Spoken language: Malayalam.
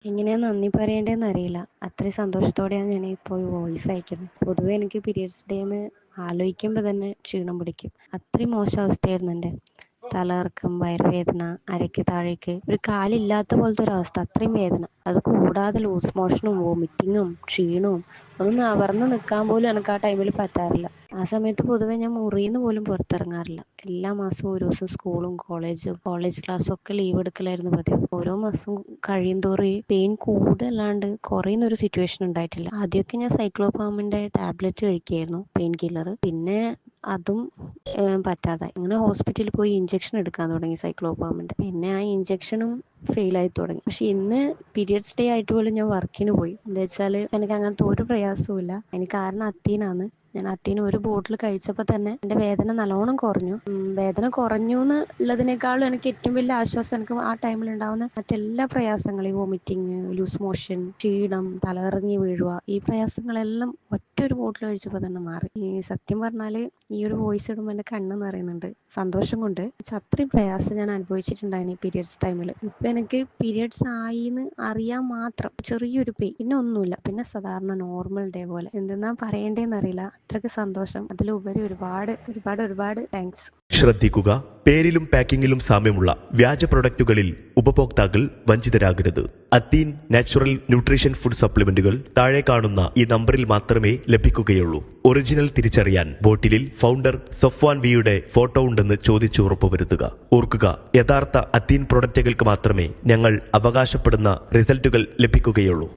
എങ്ങനെയാ നന്ദി പറയേണ്ടതെന്ന് അറിയില്ല. അത്രയും സന്തോഷത്തോടെയാണ് ഞാൻ ഇപ്പോൾ ഈ വോയിസ് അയക്കുന്നത്. പൊതുവേ എനിക്ക് പീരിയഡ്സ് ഡേന്ന് ആലോചിക്കുമ്പോൾ തന്നെ ക്ഷീണം പിടിക്കും. അത്രയും മോശം അവസ്ഥയായിരുന്നു എൻ്റെ. തലകറക്കം, വയറുവേദന, അരയ്ക്ക് താഴേക്ക് ഒരു കാലില്ലാത്ത പോലത്തെ ഒരു അവസ്ഥ, അത്രയും വേദന. അത് കൂടാതെ ലൂസ് മോഷനും വോമിറ്റിങ്ങും ക്ഷീണവും ഒന്ന് നിവർന്ന് നിൽക്കാൻ പോലും എനിക്ക് ആ ടൈമിൽ പറ്റാറില്ല. ആ സമയത്ത് പൊതുവേ ഞാൻ മുറിയിൽ നിന്ന് പോലും പുറത്തിറങ്ങാറില്ല. എല്ലാ മാസവും ഒരു ദിവസം സ്കൂളും കോളേജ് ക്ലാസ്സും ഒക്കെ ലീവ് എടുക്കലായിരുന്നു പതിവ്. ഓരോ മാസവും കഴിയുന്തോറും ഈ പെയിൻ കൂടുതലാണ്ട് കുറയുന്നൊരു സിറ്റുവേഷൻ ഉണ്ടായിട്ടില്ല. ആദ്യമൊക്കെ ഞാൻ സൈക്ലോപാമിൻ്റെ ടാബ്ലറ്റ് കഴിക്കുകയായിരുന്നു, പെയിൻ കില്ലർ. പിന്നെ അതും പറ്റാതായി. അങ്ങനെ ഹോസ്പിറ്റലിൽ പോയി ഇഞ്ചക്ഷൻ എടുക്കാൻ തുടങ്ങി സൈക്ലോപാമിൻ്റെ. പിന്നെ ആ ഇഞ്ചക്ഷനും ഫെയിലായി തുടങ്ങി. പക്ഷെ ഇന്ന് പീരിയഡ്സ് ഡേ ആയിട്ട് പോലും ഞാൻ വർക്കിന് പോയി. എന്താ വെച്ചാൽ എനിക്ക് അങ്ങനത്തെ ഒരു പ്രയാസവും ഇല്ല. എനിക്ക് കാരണം അത്തീനാണ്. ഞാൻ അത്തീന ഒരു ബോട്ടിൽ കഴിച്ചപ്പോൾ തന്നെ എൻ്റെ വേദന നല്ലോണം കുറഞ്ഞു. വേദന കുറഞ്ഞു എന്നുള്ളതിനേക്കാളും എനിക്ക് ഏറ്റവും വലിയ ആശ്വാസം എനിക്ക് ആ ടൈമിൽ ഉണ്ടാകുന്ന മറ്റെല്ലാ പ്രയാസങ്ങളും, ഈ വോമിറ്റിങ്, ലൂസ് മോഷൻ, ക്ഷീണം, തലകറങ്ങി വീഴുക, ഈ പ്രയാസങ്ങളെല്ലാം ഒറ്റൊരു ബോട്ടിൽ കഴിച്ചപ്പോൾ തന്നെ മാറി. ഈ സത്യം പറഞ്ഞാൽ ഈ ഒരു വോയിസ് ഇടുമ്പോൾ എൻ്റെ കണ്ണ് നിറയുന്നുണ്ട് സന്തോഷം കൊണ്ട്. അത്രയും പ്രയാസം ഞാൻ അനുഭവിച്ചിട്ടുണ്ടായിരുന്നു ഈ പീരിയഡ്സ് ടൈമിൽ. ഇപ്പം എനിക്ക് പീരിയഡ്സ് ആയിന്ന് അറിയാൻ മാത്രം ചെറിയൊരു പെയിൻ, പിന്നെ ഒന്നുമില്ല. പിന്നെ സാധാരണ നോർമൽ ഡേ പോലെ. എന്തെന്നാ പറയേണ്ടതെന്ന് അറിയില്ല. അത്രയ്ക്ക് സന്തോഷം. അതിലുപരി ഒരുപാട് ഒരുപാട് ഒരുപാട് താങ്ക്സ്. ശ്രദ്ധിക്കുക, പേരിലും പാക്കിങ്ങിലും സാമ്യമുള്ള വ്യാജ പ്രൊഡക്റ്റുകളിൽ ഉപഭോക്താക്കൾ വഞ്ചിതരാകരുത്. അത്തീൻ നാച്ചുറൽ ന്യൂട്രീഷൻ ഫുഡ് സപ്ലിമെന്റുകൾ താഴെ കാണുന്ന ഈ നമ്പറിൽ മാത്രമേ ലഭിക്കുകയുള്ളൂ. ഒറിജിനൽ തിരിച്ചറിയാൻ ബോട്ടിലിൽ ഫൗണ്ടർ സഫ്വാൻ വിയുടെ ഫോട്ടോ ഉണ്ടെന്ന് ചോദിച്ച് ഉറപ്പുവരുത്തുക. ഓർക്കുക, യഥാർത്ഥ അത്തീൻ പ്രൊഡക്റ്റുകൾക്ക് മാത്രമേ ഞങ്ങൾ അവകാശപ്പെടുന്ന റിസൾട്ടുകൾ ലഭിക്കുകയുള്ളൂ.